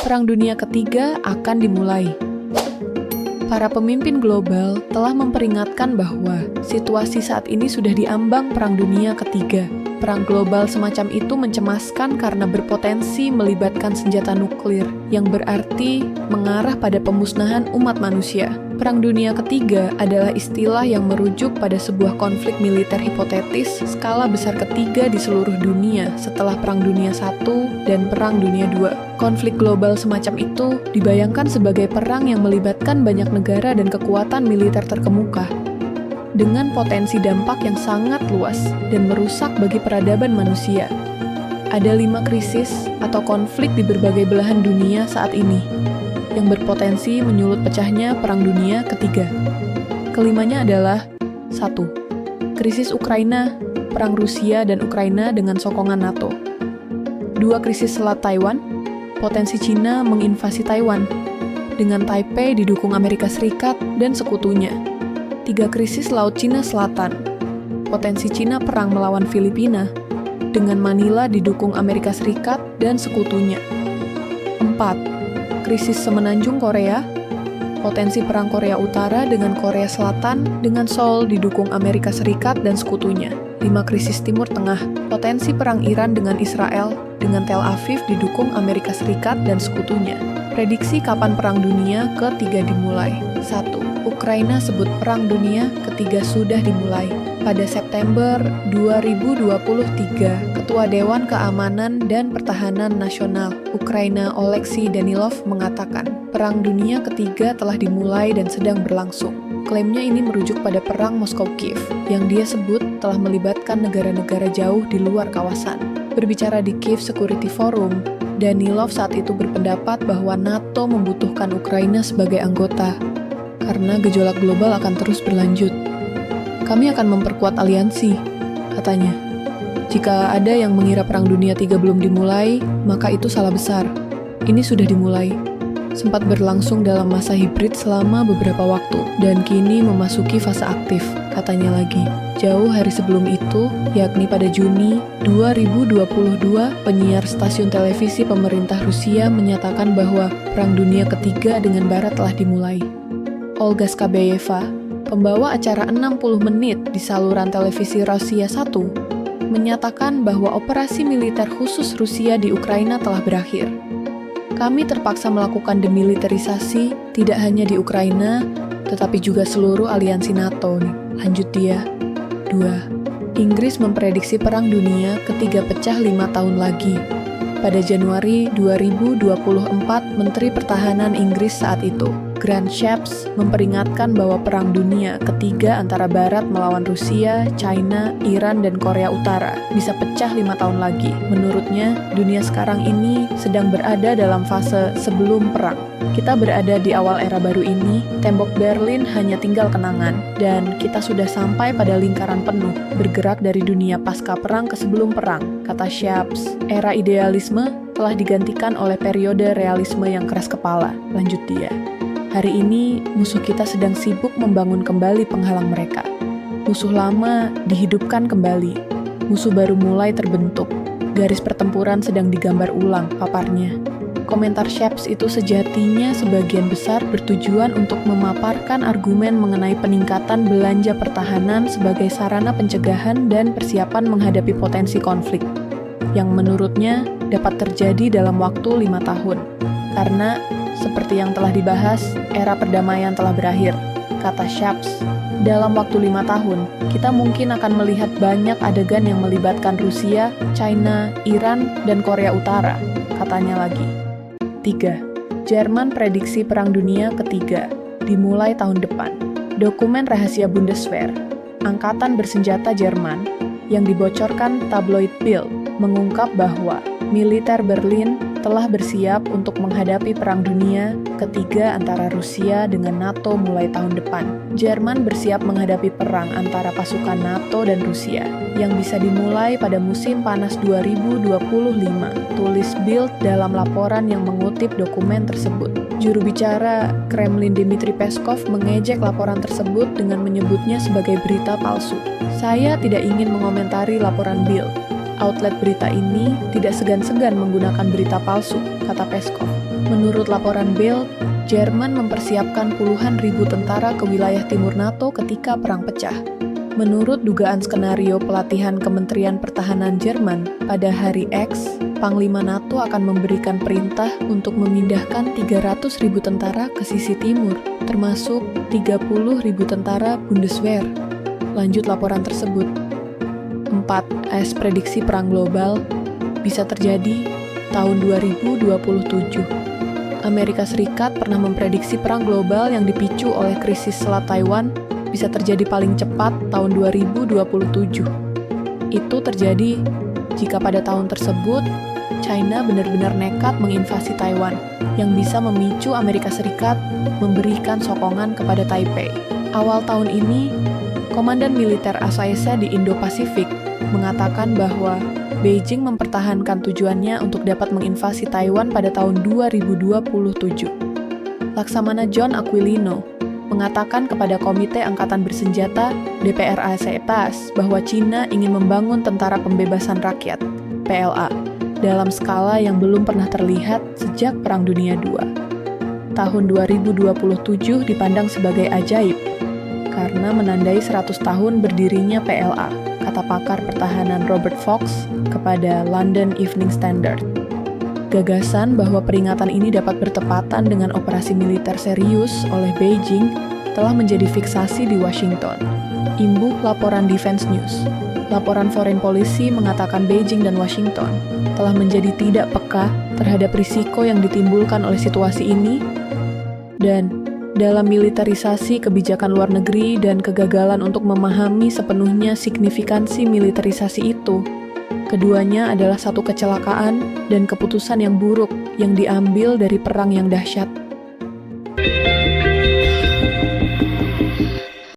Perang Dunia Ketiga akan dimulai. Para pemimpin global telah memperingatkan bahwa situasi saat ini sudah diambang Perang Dunia Ketiga. Perang global semacam itu mencemaskan karena berpotensi melibatkan senjata nuklir, yang berarti mengarah pada pemusnahan umat manusia. Perang Dunia Ketiga adalah istilah yang merujuk pada sebuah konflik militer hipotetis skala besar ketiga di seluruh dunia setelah Perang Dunia I dan Perang Dunia II. Konflik global semacam itu dibayangkan sebagai perang yang melibatkan banyak negara dan kekuatan militer terkemuka, dengan potensi dampak yang sangat luas dan merusak bagi peradaban manusia. Ada 5 krisis atau konflik di berbagai belahan dunia saat ini, yang berpotensi menyulut pecahnya Perang Dunia Ketiga. Kelimanya adalah 1. Krisis Ukraina, Perang Rusia dan Ukraina dengan sokongan NATO. 2. Krisis Selat Taiwan, potensi Cina menginvasi Taiwan, dengan Taipei didukung Amerika Serikat dan sekutunya. 3. Krisis Laut Cina Selatan, potensi Cina perang melawan Filipina, dengan Manila didukung Amerika Serikat dan sekutunya. 4. Krisis Semenanjung Korea, potensi perang Korea Utara dengan Korea Selatan, dengan Seoul didukung Amerika Serikat dan sekutunya. 5. Krisis Timur Tengah, potensi perang Iran dengan Israel, dengan Tel Aviv didukung Amerika Serikat dan sekutunya. Prediksi kapan Perang Dunia Ketiga dimulai? 1. Ukraina sebut Perang Dunia Ketiga sudah dimulai. Pada September 2023, Ketua Dewan Keamanan dan Pertahanan Nasional Ukraina Oleksiy Danilov mengatakan, Perang Dunia Ketiga telah dimulai dan sedang berlangsung. Klaimnya ini merujuk pada Perang Moskow-Kiev, yang dia sebut telah melibatkan negara-negara jauh di luar kawasan. Berbicara di Kiev Security Forum, Danilov saat itu berpendapat bahwa NATO membutuhkan Ukraina sebagai anggota, karena gejolak global akan terus berlanjut. Kami akan memperkuat aliansi, katanya. Jika ada yang mengira Perang Dunia III belum dimulai, maka itu salah besar. Ini sudah dimulai. Sempat berlangsung dalam masa hibrid selama beberapa waktu, dan kini memasuki fase aktif, katanya lagi. Jauh hari sebelum itu, yakni pada Juni 2022, penyiar stasiun televisi pemerintah Rusia menyatakan bahwa Perang Dunia Ketiga dengan Barat telah dimulai. Olga Skabeyeva, pembawa acara 60 menit di saluran televisi Rusia 1, menyatakan bahwa operasi militer khusus Rusia di Ukraina telah berakhir. Kami terpaksa melakukan demilitarisasi tidak hanya di Ukraina, tetapi juga seluruh aliansi NATO, lanjut dia. 2. Inggris memprediksi Perang Dunia Ketiga pecah 5 tahun lagi. Pada Januari 2024, Menteri Pertahanan Inggris saat itu, Grant Shapps, memperingatkan bahwa Perang Dunia Ketiga antara Barat melawan Rusia, China, Iran, dan Korea Utara bisa pecah 5 tahun lagi. Menurutnya, dunia sekarang ini sedang berada dalam fase sebelum perang. Kita berada di awal era baru ini, tembok Berlin hanya tinggal kenangan, dan kita sudah sampai pada lingkaran penuh, bergerak dari dunia pasca perang ke sebelum perang, kata Shapps. Era idealisme telah digantikan oleh periode realisme yang keras kepala, lanjut dia. Hari ini, musuh kita sedang sibuk membangun kembali penghalang mereka. Musuh lama dihidupkan kembali. Musuh baru mulai terbentuk. Garis pertempuran sedang digambar ulang, paparnya. Komentar Shapps itu sejatinya sebagian besar bertujuan untuk memaparkan argumen mengenai peningkatan belanja pertahanan sebagai sarana pencegahan dan persiapan menghadapi potensi konflik, yang menurutnya dapat terjadi dalam waktu 5 tahun. Karena, seperti yang telah dibahas, era perdamaian telah berakhir, kata Shapps. Dalam waktu 5 tahun, kita mungkin akan melihat banyak adegan yang melibatkan Rusia, China, Iran, dan Korea Utara, katanya lagi. 3. Jerman prediksi Perang Dunia Ketiga dimulai tahun depan. Dokumen rahasia Bundeswehr, angkatan bersenjata Jerman, yang dibocorkan tabloid Bild, mengungkap bahwa militer Berlin telah bersiap untuk menghadapi Perang Dunia Ketiga antara Rusia dengan NATO mulai tahun depan. Jerman bersiap menghadapi perang antara pasukan NATO dan Rusia, yang bisa dimulai pada musim panas 2025, tulis Bild dalam laporan yang mengutip dokumen tersebut. Juru bicara Kremlin Dmitry Peskov mengejek laporan tersebut dengan menyebutnya sebagai berita palsu. Saya tidak ingin mengomentari laporan Bild. Outlet berita ini tidak segan-segan menggunakan berita palsu, kata Peskov. Menurut laporan Bild, Jerman mempersiapkan puluhan ribu tentara ke wilayah timur NATO ketika perang pecah. Menurut dugaan skenario pelatihan Kementerian Pertahanan Jerman, pada hari X, Panglima NATO akan memberikan perintah untuk memindahkan 300.000 tentara ke sisi timur, termasuk 30.000 tentara Bundeswehr. Lanjut laporan tersebut. 4. AS prediksi perang global bisa terjadi tahun 2027. Amerika Serikat pernah memprediksi perang global yang dipicu oleh krisis Selat Taiwan bisa terjadi paling cepat tahun 2027. Itu terjadi jika pada tahun tersebut China benar-benar nekat menginvasi Taiwan, yang bisa memicu Amerika Serikat memberikan sokongan kepada Taipei. Awal tahun ini, Komandan Militer ASAESA di Indo-Pasifik mengatakan bahwa Beijing mempertahankan tujuannya untuk dapat menginvasi Taiwan pada tahun 2027. Laksamana John Aquilino mengatakan kepada Komite Angkatan Bersenjata DPR ASEAN bahwa China ingin membangun Tentara Pembebasan Rakyat (PLA) dalam skala yang belum pernah terlihat sejak Perang Dunia II. Tahun 2027 dipandang sebagai ajaib karena menandai 100 tahun berdirinya PLA, kata pakar pertahanan Robert Fox kepada London Evening Standard. Gagasan bahwa peringatan ini dapat bertepatan dengan operasi militer serius oleh Beijing telah menjadi fiksasi di Washington. Imbuh laporan Defense News. Laporan Foreign Policy mengatakan Beijing dan Washington telah menjadi tidak peka terhadap risiko yang ditimbulkan oleh situasi ini dan dalam militerisasi kebijakan luar negeri dan kegagalan untuk memahami sepenuhnya signifikansi militerisasi itu. Keduanya adalah satu kecelakaan dan keputusan yang buruk yang diambil dari perang yang dahsyat.